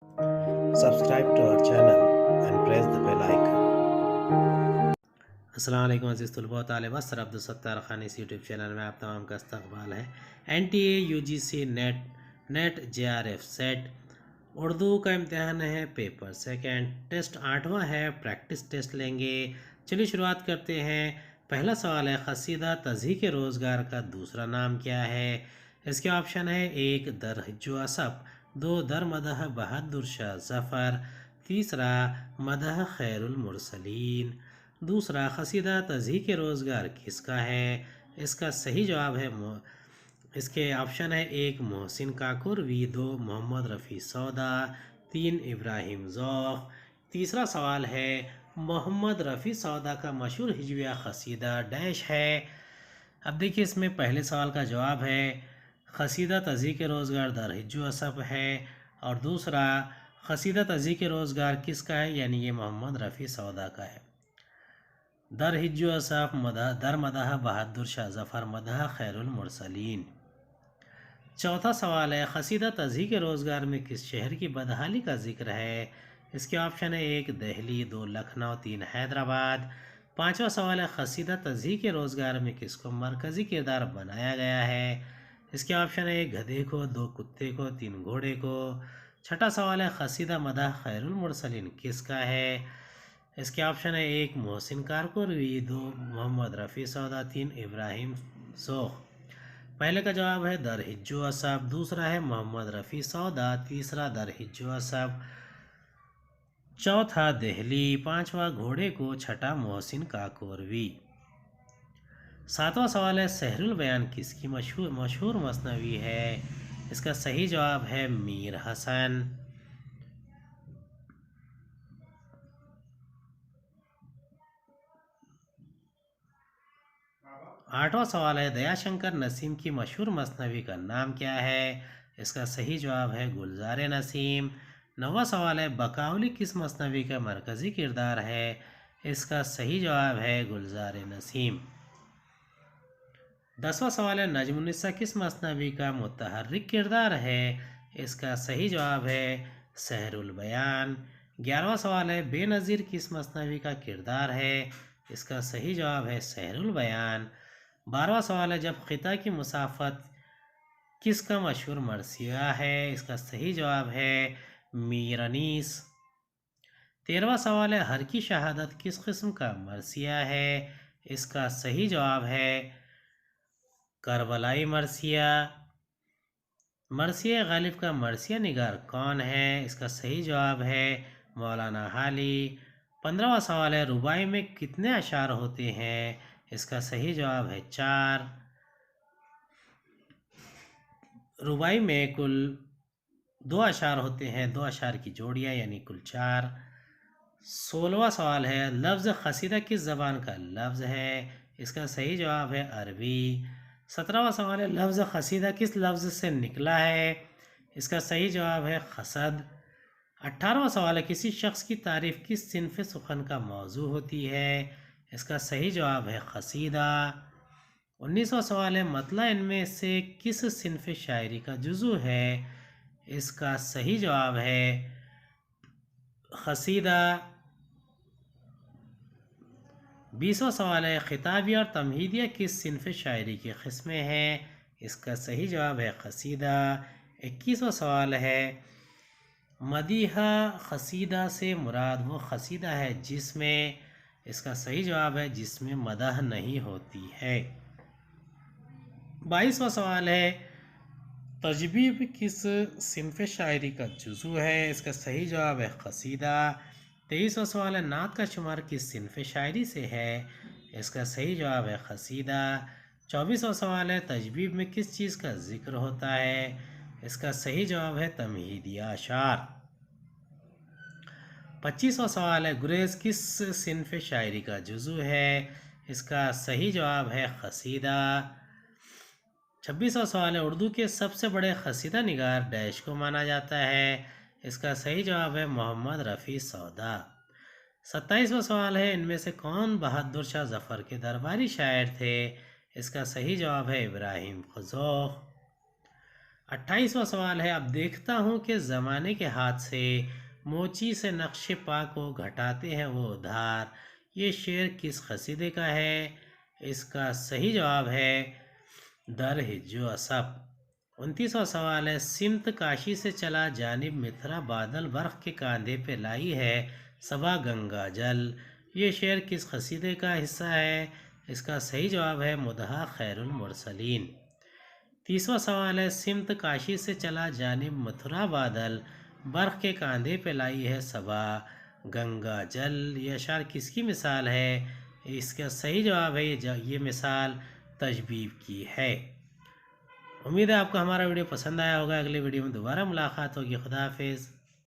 Subscribe to our channel and press the bell icon. अस्सलाम वालेकुम अज़ीज़ तलबा व तालिबात। सर अब्दुलसत्तार खान इस यूट्यूब चैनल में आप तमाम का इस्तकबाल है। NTA UGC net JRF set Urdu का इम्तहान है। पेपर सेकंड टेस्ट 8वां है। प्रैक्टिस टेस्ट लेंगे। चलिए शुरुआत करते हैं। पहला सवाल है, क़सीदा तज़हीक रोज़गार का दूसरा नाम क्या है? इसके ऑप्शन है, 1 दरहिज्जो असफ़, 2 दर मदह बहादुर शाह ज़फ़र, तीसरा मदह खैरुल मुरसलीन। दूसरा, क़सीदा तज़हीक रोज़गार किसका है? इसका सही जवाब है इसके ऑप्शन है, 1 मोहसिन काकुरवी, 2 मोहम्मद रफ़ी सौदा, 3 इब्राहिम ज़ौक़। तीसरा सवाल है, मोहम्मद रफ़ी सौदा का मशहूर हिजविया क़सीदा डैश है। अब देखिए, इसमें पहले सवाल का जवाब है क़सीदा तज़हीक रोज़गार दरहिज्जो असफ़ है, और दूसरा क़सीदा तज़हीक रोज़गार किसका है, यानी ये मोहम्मद रफ़ी सौदा का है। दरहिज्जो असफ़ दर मदह बहादुर शाह ज़फ़र मदह खैरुल मुरसलीन। चौथा सवाल है, क़सीदा तज़हीक रोज़गार में किस शहर की बदहाली का जिक्र है? इसके ऑप्शन है, 1 दिल्ली, 2 लखनऊ, 3 हैदराबाद। पाँचवा सवाल है, क़सीदा तज़हीक रोज़गार में किसको मरकज़ी किरदार बनाया गया है? इसके ऑप्शन है, 1 गधे को, 2 कुत्ते को, 3 घोड़े को। छठा सवाल है, क़सीदा मदह खैरुल मुरसलीन किसका है? इसके ऑप्शन है, 1 मोहसिन कारकुरवी, 2 मोहम्मद रफ़ी सौदा, 3 इब्राहिम ज़ौक़। पहले का जवाब है दरहिज्जो असफ़, दूसरा है मोहम्मद रफ़ी सौदा, तीसरा दरहिज्जो असफ़, चौथा दिल्ली, पांचवा घोड़े को, छठा मोहसिन काकोरवी। सातवां सवाल है, सहरुल बयान किसकी मशहूर मसनवी है? इसका सही जवाब है मीर हसन। आठवां सवाल है, दयाशंकर नसीम की मशहूर मसनवी का नाम क्या है? इसका सही जवाब है गुलजार नसीम। नौवां सवाल है, बकाउली किस मसनवी का मरकज़ी किरदार है? इसका सही जवाब है गुलजार नसीम। 10वां सवाल है, नजमुन्निसा किस मसनवी का मुतहर्रिक किरदार है? इसका सही जवाब है सहरुल बयान। 11वां सवाल है, बेनज़ीर किस मसनवी का किरदार है? इसका सही जवाब है सहरुल बयान। 12वां सवाल है, जब ख़िता की मुसाफ़त किसका मशहूर मरसिया है? इसका सही जवाब है मीर अनीस। 13वां सवाल है, हर की शहादत किस किस्म का मरसिया है? इसका सही जवाब है करबलाई मरसिया। मरसिया गालिब का मरसिया निगार कौन है? इसका सही जवाब है मौलाना हाली। 15वां सवाल है, रुबाई में कितने अशार होते हैं? इसका सही जवाब है 4। रुबाई में कुल 2 अशार होते हैं, 2 अशार की जोड़ियाँ, यानी कुल 4। 16वां सवाल है, लफ्ज़ क़सीदा किस ज़बान का लफ्ज़ है? इसका सही जवाब है अरबी। 17वां सवाल है, लफ्ज़ क़सीदा किस लफ्ज़ से निकला है? इसका सही जवाब है क़सद। 18वां सवाल है, किसी शख्स की तारीफ़ किस सिनफ़ सुख़न का मौजू होती है? इसका सही जवाब है क़सीदा। 19वां सवाल है, मतला इनमें से किस सिनफ़ शायरी का जुज़ू है? इसका सही जवाब है क़सीदा। 20वां सवाल है, ख़िताबिया और तमहीदिया किस सिनफ़ शायरी की क़िस्में हैं? इसका सही जवाब है क़सीदा। 21वां सवाल है, मदीहा क़सीदा से मुराद वो क़सीदा है जिसमें, इसका सही जवाब है जिसमें मदह नहीं होती है। 22वां सवाल है, तजबीब किस सिनफ़ शायरी का जुज़ू है? इसका सही जवाब है क़सीदा। 23वां सवाल है, नात का शुमार किस सिनफ़ शायरी से है? इसका सही जवाब है क़सीदा। 24वां सवाल है, तजबीब में किस चीज़ का ज़िक्र होता है? इसका सही जवाब है तमहीदिया अशार। 25वां सवाल है, गुरेज़ किस सिनफ़ शायरी का जुज़ू है? इसका सही जवाब है क़सीदा। 26वां सवाल है, उर्दू के सबसे बड़े क़सीदा निगार डैश को माना जाता है? इसका सही जवाब है मोहम्मद रफ़ी सौदा। 27वां सवाल है, इनमें से कौन बहादुर शाह ज़फ़र के दरबारी शायर थे? इसका सही जवाब है इब्राहिम ज़ौक़। 28वां सवाल है, अब देखता हूँ कि ज़माने के हाथ से मोची से नक्शे पा को घटाते हैं वो उधार। ये शेर किस कसीदे का है? इसका सही जवाब है दर हिज्जो असब। 29वां सवाल है, सिमत काशी से चला जानिब मिथरा बादल बर्फ के कांधे पे लाई है सबा गंगा जल। ये शेर किस कसीदे का हिस्सा है? इसका सही जवाब है मुदहा खैरुल मुरसलीन। 30वां सवाल है, सिमत काशी से चला जानिब मथुरा बादल बर्फ के कांधे पे लाई है सबा गंगा जल। ये अशार किसकी मिसाल है? इसका सही जवाब है ये मिसाल तशबीब की है। उम्मीद है आपको हमारा वीडियो पसंद आया होगा। अगले वीडियो में दोबारा मुलाकात होगी। खुदा हाफिज़।